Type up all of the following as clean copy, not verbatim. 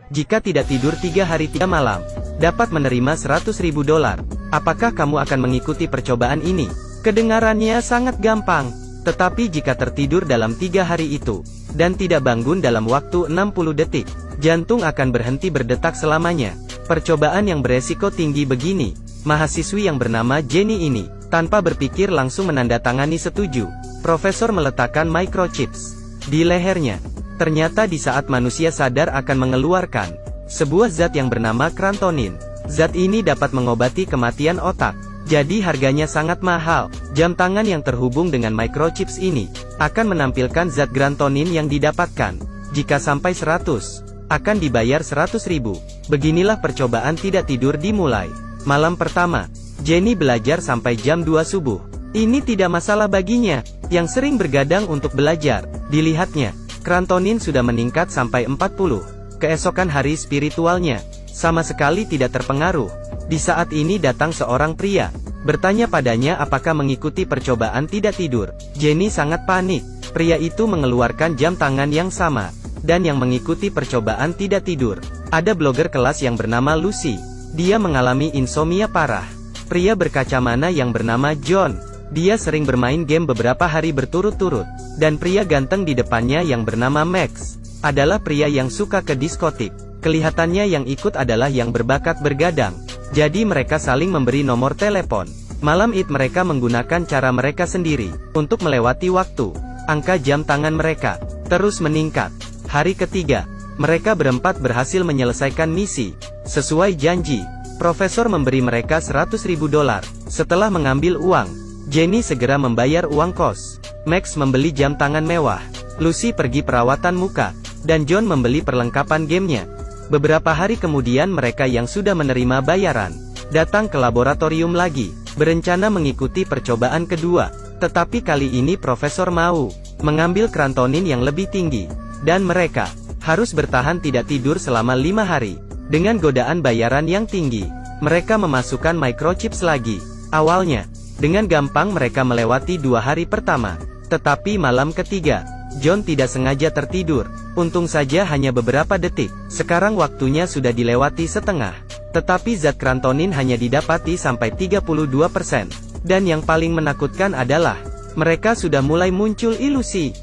Jika tidak tidur 3 hari 3 malam, dapat menerima $100.000. Apakah kamu akan mengikuti percobaan ini? Kedengarannya sangat gampang. Tetapi jika tertidur dalam 3 hari itu, dan tidak bangun dalam waktu 60 detik, jantung akan berhenti berdetak selamanya. Percobaan yang beresiko tinggi begini. Mahasiswi yang bernama Jenny ini, tanpa berpikir langsung menandatangani setuju. Profesor meletakkan microchips di lehernya. Ternyata di saat manusia sadar akan mengeluarkan sebuah zat yang bernama krantonin. Zat ini dapat mengobati kematian otak. Jadi harganya sangat mahal. Jam tangan yang terhubung dengan microchips ini akan menampilkan zat krantonin yang didapatkan. Jika sampai 100, akan dibayar 100.000. Beginilah percobaan tidak tidur dimulai. Malam pertama, Jenny belajar sampai jam 2 subuh. Ini tidak masalah baginya, yang sering bergadang untuk belajar. Dilihatnya, krantonin sudah meningkat sampai 40. Keesokan hari spiritualnya sama sekali tidak terpengaruh. Di saat ini datang seorang pria, bertanya padanya apakah mengikuti percobaan tidak tidur. Jenny sangat panik. Pria itu mengeluarkan jam tangan yang sama, dan yang mengikuti percobaan tidak tidur. Ada blogger kelas yang bernama Lucy. Dia mengalami insomnia parah. Pria berkacamata yang bernama John. Dia sering bermain game beberapa hari berturut-turut. Dan pria ganteng di depannya yang bernama Max adalah pria yang suka ke diskotik. Kelihatannya yang ikut adalah yang berbakat bergadang. Jadi mereka saling memberi nomor telepon. Malam itu mereka menggunakan cara mereka sendiri untuk melewati waktu. Angka jam tangan mereka terus meningkat. Hari ketiga, mereka berempat berhasil menyelesaikan misi. Sesuai janji, profesor memberi mereka $100.000. Setelah mengambil uang, Jenny segera membayar uang kos. Max membeli jam tangan mewah. Lucy pergi perawatan muka. Dan John membeli perlengkapan gamenya. Beberapa hari kemudian mereka yang sudah menerima bayaran datang ke laboratorium lagi, berencana mengikuti percobaan kedua. Tetapi kali ini profesor mau mengambil krantonin yang lebih tinggi. Dan mereka harus bertahan tidak tidur selama 5 hari. Dengan godaan bayaran yang tinggi, mereka memasukkan microchips lagi. Awalnya, dengan gampang mereka melewati 2 hari pertama. Tetapi malam ketiga, John tidak sengaja tertidur. Untung saja hanya beberapa detik. Sekarang waktunya sudah dilewati setengah. Tetapi zat krantonin hanya didapati sampai 32%. Dan yang paling menakutkan adalah, mereka sudah mulai muncul ilusi.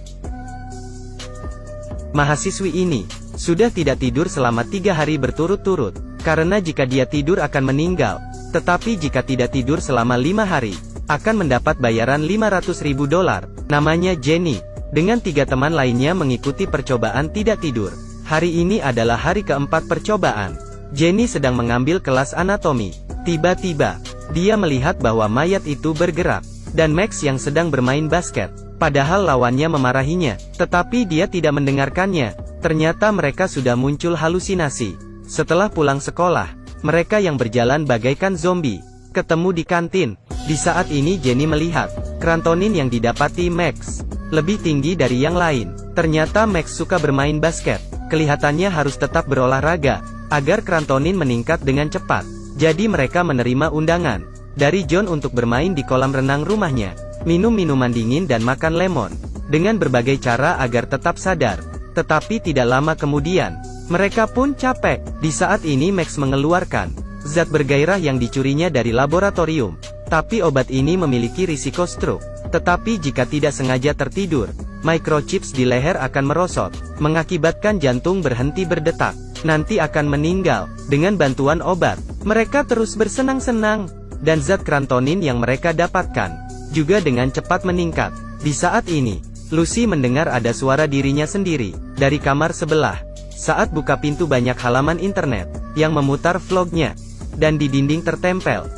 Mahasiswi ini sudah tidak tidur selama 3 hari berturut-turut. Karena jika dia tidur akan meninggal. Tetapi jika tidak tidur selama 5 hari, akan mendapat bayaran $500.000. Namanya Jenny, dengan 3 teman lainnya mengikuti percobaan tidak tidur. Hari ini adalah hari keempat percobaan. Jenny sedang mengambil kelas anatomi. Tiba-tiba, dia melihat bahwa mayat itu bergerak. Dan Max yang sedang bermain basket. Padahal lawannya memarahinya, tetapi dia tidak mendengarkannya. Ternyata mereka sudah muncul halusinasi. Setelah pulang sekolah, mereka yang berjalan bagaikan zombie, ketemu di kantin. Di saat ini Jenny melihat, krantonin yang didapati Max lebih tinggi dari yang lain. Ternyata Max suka bermain basket. Kelihatannya harus tetap berolahraga, agar krantonin meningkat dengan cepat. Jadi mereka menerima undangan dari John untuk bermain di kolam renang rumahnya, minum minuman dingin dan makan lemon, dengan berbagai cara agar tetap sadar. Tetapi tidak lama kemudian, mereka pun capek. Di saat ini Max mengeluarkan zat bergairah yang dicurinya dari laboratorium. Tapi obat ini memiliki risiko stroke. Tetapi jika tidak sengaja tertidur, microchips di leher akan merosot, mengakibatkan jantung berhenti berdetak. Nanti akan meninggal. Dengan bantuan obat, mereka terus bersenang-senang. Dan zat krantonin yang mereka dapatkan juga dengan cepat meningkat. Di saat ini, Lucy mendengar ada suara dirinya sendiri dari kamar sebelah. Saat buka pintu banyak halaman internet yang memutar vlognya. Dan di dinding tertempel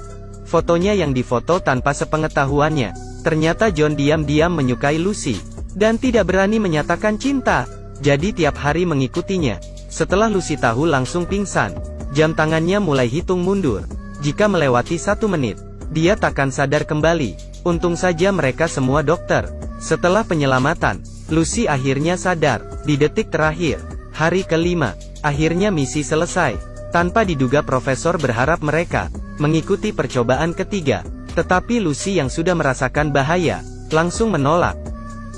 fotonya yang difoto tanpa sepengetahuannya. Ternyata John diam-diam menyukai Lucy dan tidak berani menyatakan cinta. Jadi tiap hari mengikutinya. Setelah Lucy tahu langsung pingsan. Jam tangannya mulai hitung mundur. Jika melewati 1 menit, dia takkan sadar kembali. Untung saja mereka semua dokter. Setelah penyelamatan, Lucy akhirnya sadar. Di detik terakhir, hari kelima, akhirnya misi selesai. Tanpa diduga profesor berharap mereka mengikuti percobaan ketiga. Tetapi Lucy yang sudah merasakan bahaya, langsung menolak.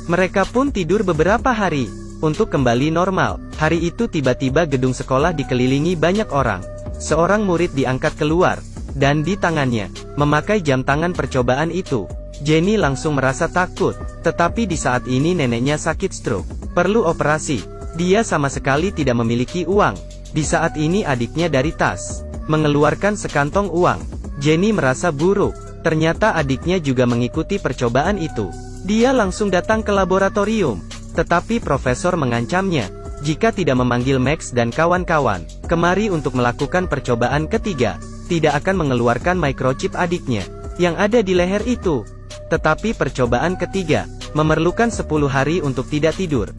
Mereka pun tidur beberapa hari untuk kembali normal. Hari itu tiba-tiba gedung sekolah dikelilingi banyak orang. Seorang murid diangkat keluar, dan di tangannya, memakai jam tangan percobaan itu. Jenny langsung merasa takut, tetapi di saat ini neneknya sakit stroke, perlu operasi. Dia sama sekali tidak memiliki uang. Di saat ini adiknya dari tas, mengeluarkan sekantong uang. Jenny merasa buruk, ternyata adiknya juga mengikuti percobaan itu. Dia langsung datang ke laboratorium, tetapi profesor mengancamnya. Jika tidak memanggil Max dan kawan-kawan kemari untuk melakukan percobaan ketiga, tidak akan mengeluarkan microchip adiknya yang ada di leher itu. Tetapi percobaan ketiga memerlukan 10 hari untuk tidak tidur.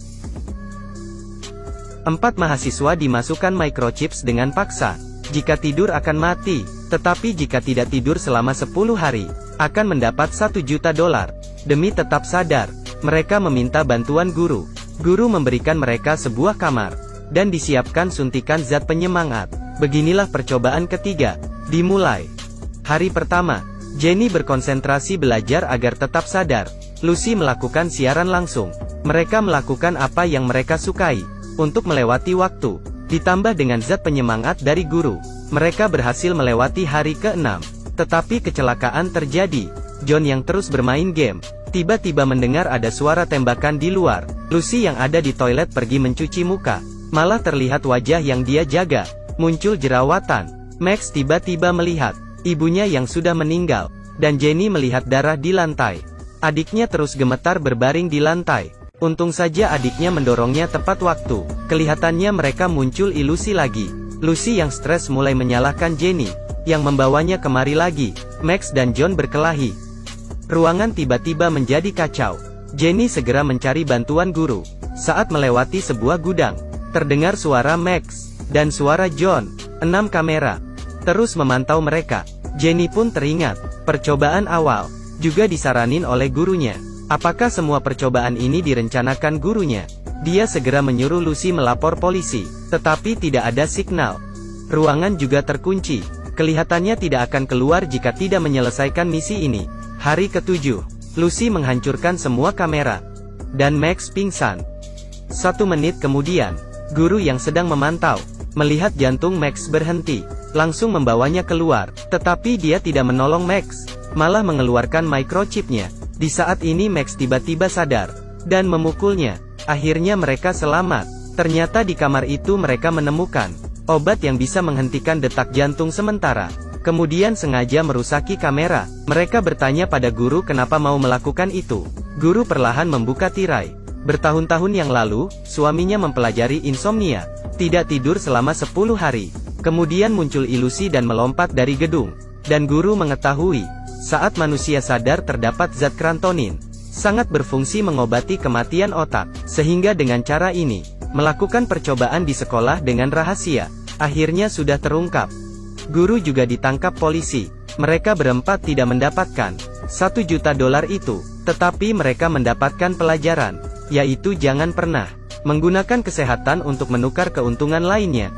4 mahasiswa dimasukkan microchips dengan paksa. Jika tidur akan mati, tetapi jika tidak tidur selama 10 hari, akan mendapat $1 juta. Demi tetap sadar, mereka meminta bantuan guru. Guru memberikan mereka sebuah kamar, dan disiapkan suntikan zat penyemangat. Beginilah percobaan ketiga, dimulai. Hari pertama, Jenny berkonsentrasi belajar agar tetap sadar. Lucy melakukan siaran langsung. Mereka melakukan apa yang mereka sukai, untuk melewati waktu. Ditambah dengan zat penyemangat dari guru, mereka berhasil melewati hari ke-6. Tetapi kecelakaan terjadi. John yang terus bermain game, tiba-tiba mendengar ada suara tembakan di luar. Lucy yang ada di toilet pergi mencuci muka. Malah terlihat wajah yang dia jaga muncul jerawatan. Max tiba-tiba melihat ibunya yang sudah meninggal, dan Jenny melihat darah di lantai. Adiknya terus gemetar berbaring di lantai. Untung saja adiknya mendorongnya tepat waktu. Kelihatannya mereka muncul ilusi lagi. Lucy yang stres mulai menyalahkan Jenny, yang membawanya kemari lagi. Max dan John berkelahi. Ruangan tiba-tiba menjadi kacau. Jenny segera mencari bantuan guru. Saat melewati sebuah gudang, terdengar suara Max dan suara John. 6 kamera terus memantau mereka. Jenny pun teringat percobaan awal, juga disaranin oleh gurunya. Apakah semua percobaan ini direncanakan gurunya? Dia segera menyuruh Lucy melapor polisi, tetapi tidak ada signal. Ruangan juga terkunci. Kelihatannya tidak akan keluar jika tidak menyelesaikan misi ini. Hari ke-7, Lucy menghancurkan semua kamera, dan Max pingsan. 1 menit kemudian, guru yang sedang memantau, melihat jantung Max berhenti, langsung membawanya keluar. Tetapi dia tidak menolong Max, malah mengeluarkan microchipnya. Di saat ini Max tiba-tiba sadar, dan memukulnya. Akhirnya mereka selamat. Ternyata di kamar itu mereka menemukan obat yang bisa menghentikan detak jantung sementara. Kemudian sengaja merusaki kamera. Mereka bertanya pada guru kenapa mau melakukan itu. Guru perlahan membuka tirai. Bertahun-tahun yang lalu, suaminya mempelajari insomnia, tidak tidur selama 10 hari. Kemudian muncul ilusi dan melompat dari gedung. Dan guru mengetahui, saat manusia sadar terdapat zat krantonin, sangat berfungsi mengobati kematian otak. Sehingga dengan cara ini, melakukan percobaan di sekolah dengan rahasia, akhirnya sudah terungkap. Guru juga ditangkap polisi. Mereka berempat tidak mendapatkan $1 juta itu, tetapi mereka mendapatkan pelajaran, yaitu jangan pernah menggunakan kesehatan untuk menukar keuntungan lainnya.